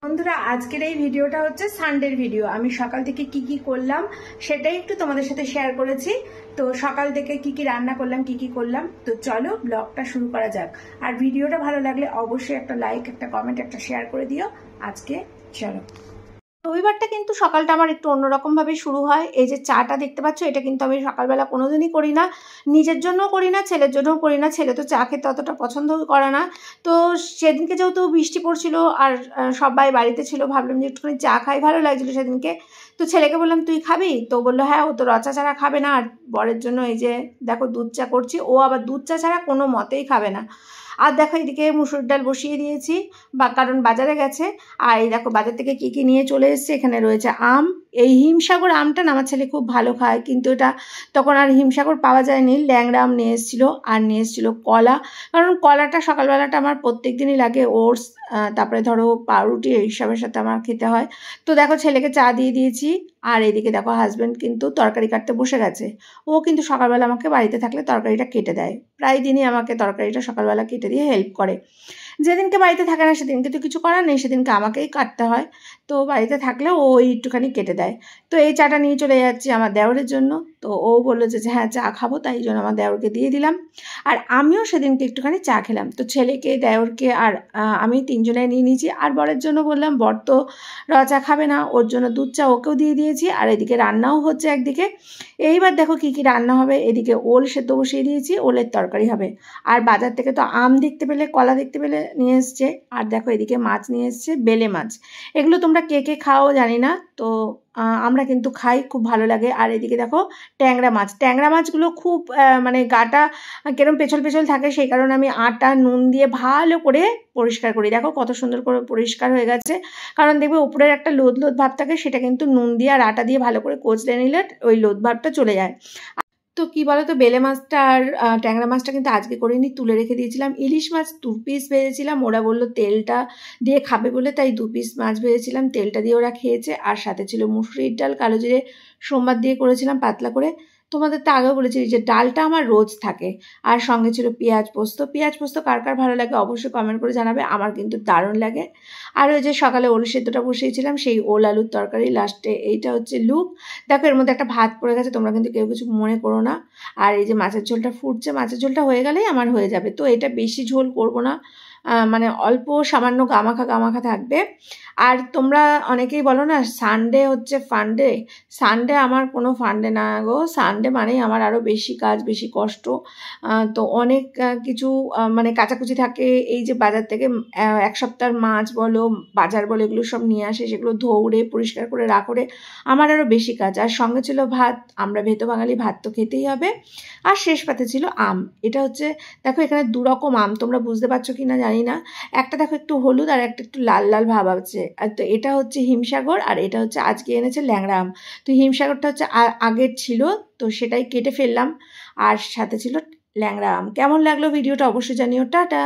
বন্ধুরা আজকের এই ভিডিওটা হচ্ছে সানডের ভিডিও। আমি সকাল থেকে কি কি করলাম সেটাই একটু তোমাদের সাথে শেয়ার করেছি। তো সকাল থেকে কি কি রান্না করলাম, কি কি করলাম, তো চলো ব্লগটা শুরু করা যাক। আর ভিডিওটা ভালো লাগলে অবশ্যই একটা লাইক, একটা কমেন্ট, একটা শেয়ার করে দিও। আজকে চলো। রবিবারটা কিন্তু সকালটা আমার একটু অন্যরকম ভাবে শুরু হয়। এই যে চাটা দেখতে পাচ্ছ, এটা কিন্তু আমি সকালবেলা কোনোদিনই করি না, নিজের জন্যও করি না, ছেলের জন্যও করি না। ছেলে তো চা খেতে অতটা পছন্দ করে না। তো সেদিনকে যেহেতু বৃষ্টি পড়ছিল আর সবাই বাড়িতে ছিল, ভাবলাম যে একটুখানি চা খাই, ভালো লাগছিল সেদিনকে। তো ছেলেকে বললাম তুই খাবি? তো বললো হ্যাঁ, ও তো রচা ছাড়া খাবে না। আর বরের জন্য এই যে দেখো দুধ চা করছি, ও আবার দুধ চা ছাড়া কোনো মতেই খাবে না। আর দেখো এদিকে মুসুর ডাল বসিয়ে দিয়েছি, বা কারণ বাজারে গেছে। আর এই দেখো বাজার থেকে কি কি নিয়ে চলে এসেছে। এখানে রয়েছে আম। এই হিমসাগর আমটা না আমার ছেলে খুব ভালো খায়, কিন্তু এটা তখন আর হিমসাগর পাওয়া যায়নি। ল্যাংড়া আম নিয়ে এসেছিলো, আর নিয়ে এসেছিলো কলা। কারণ কলাটা সকালবেলাটা আমার প্রত্যেক দিনই লাগে। ওটস, তারপরে ধরো পাউরুটি, এইসবের সাথে আমার খেতে হয়। তো দেখো ছেলেকে চা দিয়ে দিয়েছি। আর এদিকে দেখো হাজব্যান্ড কিন্তু তরকারি কাটতে বসে গেছে। ও কিন্তু সকালবেলা আমাকে বাড়িতে থাকলে তরকারিটা কেটে দেয়, প্রায় দিনই আমাকে তরকারিটা সকালবেলা কেটে দিয়ে হেল্প করে। যেদিনকে বাড়িতে থাকে না সেদিনকে তো কিছু করার নেই, সেদিনকে আমাকেই কাটতে হয়। তো বাড়িতে থাকলে ও একটুখানি কেটে দেয়। তো এই চাটা নিয়ে চলে যাচ্ছি আমার দেওরের জন্য। তো ও বললো যে হ্যাঁ চা খাবো, তাই জন্য আমার দেওরকে দিয়ে দিলাম। আর আমিও সেদিনকে একটুখানি চা খেলাম। তো ছেলেকে, দেওরকে আর আমি তিনজনে নিয়ে নিয়েছি। আর বরের জন্য বললাম, বর তো চা খাবে না, ওর জন্য দুধ চা ওকেও দিয়ে দিয়েছি। আর এদিকে রান্নাও হচ্ছে একদিকে। এইবার দেখো কি কি রান্না হবে। এদিকে ওল সেদ্ধ বসিয়ে দিয়েছি, ওলের তরকারি হবে। আর বাজার থেকে তো আম দেখতে পেলে, কলা দেখতে পেলে নিয়ে এসছে। আর দেখো এদিকে মাছ নিয়ে এসছে, বেলে মাছ। এগুলো তোমরা কে কে খাও জানি না, তো আমরা কিন্তু খাই, খুব ভালো লাগে। আর এদিকে দেখো ট্যাংরা মাছ। ট্যাংরা মাছগুলো খুব মানে গাটা কেরম পেছল পেছল থাকে, সেই কারণে আমি আটা নুন দিয়ে ভালো করে পরিষ্কার করি। দেখো কত সুন্দর করে পরিষ্কার হয়ে গেছে। কারণ দেখবে উপরের একটা লোদ লোদ ভাব থাকে, সেটা কিন্তু নুন দিয়ে আর আটা দিয়ে ভালো করে কচলে নিলে ওই লোদ ভাবটা চলে যায়। তো কি বলতো, বেলে মাছটা আর ট্যাংরা মাছটা কিন্তু আজকে করিনি, তুলে রেখে দিয়েছিলাম। ইলিশ মাছ 2 পিস ভেজেছিলাম, ওরা বললো তেলটা দিয়ে খাবে বলে, তাই 2 পিস মাছ ভেজেছিলাম, তেলটা দিয়ে ওরা খেয়েছে। আর সাথে ছিল মুসুরির ডাল, কালো জিরে সোমবার দিয়ে করেছিলাম পাতলা করে। তোমাদের তো আগেও বলেছি যে ডালটা আমার রোজ থাকে। আর সঙ্গে ছিল পেঁয়াজ পোস্ত। পেঁয়াজ পোস্ত কার কার ভালো লাগে অবশ্যই কমেন্ট করে জানাবে, আমার কিন্তু দারুণ লাগে। আর ওই যে সকালে ওল সেদ্ধটা বসিয়েছিলাম, সেই ওল আলুর তরকারি লাস্টে। এইটা হচ্ছে লুক। দেখো এর মধ্যে একটা ভাত পড়ে গেছে, তোমরা কিন্তু কেউ কিছু মনে করো না। আর এই যে মাছের ঝোলটা ফুটছে, মাছের ঝোলটা হয়ে গেলেই আমার হয়ে যাবে। তো এটা বেশি ঝোল করব না, মানে অল্প সামান্য গামাখা গামাখা থাকবে। আর তোমরা অনেকেই বলো না সানডে হচ্ছে ফান্ডে। সানডে আমার কোনো ফান্ডে না গো। সানডে মানেই আমার আরও বেশি কাজ, বেশি কষ্ট। তো অনেক কিছু মানে কাচাকুচি থাকে। এই যে বাজার থেকে এক সপ্তাহের মাছ বলো, বাজার বলো, এগুলো সব নিয়ে আসে, সেগুলো ধৌড়ে পরিষ্কার করে রাখরে আমার আরও বেশি কাজ। আর সঙ্গে ছিল ভাত, আমরা ভেতো বাঙালি, ভাত তো খেতেই হবে। আর শেষ পাতে ছিল আম। এটা হচ্ছে দেখো এখানে 2 রকম আম, তোমরা বুঝতে পারছো কি না জানি না। একটা দেখো একটু হলুদ, আর একটা একটু লাল লাল ভাব আছে। আর তো এটা হচ্ছে হিমসাগর, আর এটা হচ্ছে আজকে এনেছে ল্যাংড়া আম। তো হিমসাগরটা হচ্ছে আগের ছিল, তো সেটাই কেটে ফেললাম। আর সাথে ছিল ল্যাংড়া আম। কেমন লাগলো ভিডিওটা অবশ্যই জানিও। টাটা।